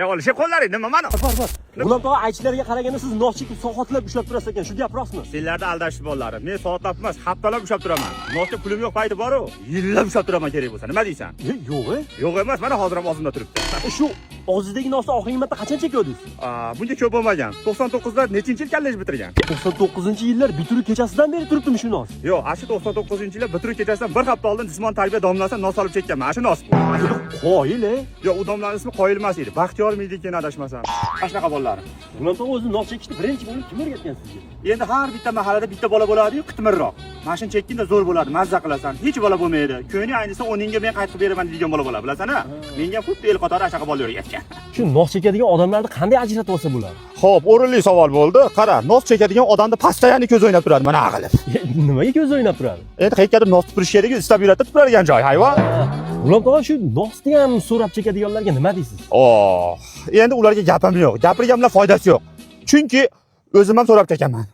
Olishib qo'llaring nima mana? Bor. G'ulom tog'a aytishlariga qaraganda siz noschi soatlab ushlab turasiz ekan. Shu gap rostmi? Senlarda aldashib bolalar. Men soatlab emas, haftalab ushlab turaman. Nosda pulim yo'q payti bor-ku. Yillab ushlab turaman kerak bo'lsa. Nima deysan? Yo'q-e. Yo'q emas, mana hozir ham og'zimda turibdi. Shu og'zidagi nosni oxirgi marta qachon chekdingiz? Bunga ko'p bo'lmagan. 99 da nechinchi yil kollej bitirgan? 99-yillar bitiruv kechasidan beri turibdimi shu nos? Yo'q, shu 99-yillar bitiruv kechasidan bir hafta oldin jismoniy tarbiya domlasidan nos olib chekkanman. Shu nos bu. Qoyil-e. Yo'q, u domlaning ismi Qoyil emas edi. Baxtiyor Miydikin adashmasam. Shunaqa bolalarim. G'ulom tog'a o'zi nos chekishni birinchi bo'lib kim o'rgatgan sizga? Endi har bitta mahallada bitta bola bo'ladi-yu, qitmirroq. Mashina chekkinda zo'r bo'ladi, mazza qilasan. Hech bola bo'lmaydi. Ko'ngling aynisa 10 ga men qaytib beraman degan bola bo'ladi, bilasan-a? Menga xuddi el qatori ashaqa bola o'rgatgan. Shu nos chekadigan odamlarni qanday ajratib olsa bo'ladi? Xo'p, o'rinli savol bo'ldi. Qara, nos chekadigan odamda pastayani ko'z o'ynab turadi, mana aqilib. Nimaga ko'z o'ynab turadi? Endi qayergadir nos tupirish kerak, istab yuratib tupuradigan joy, hayvon. G'ulom tog'a shu nosni ham so'rab chekadiganlarga nima deysiz? Endi ularga gapim yo'q. Gapirganimdan foydasi yo'q. Chunki o'zim ham so'rab chekaman.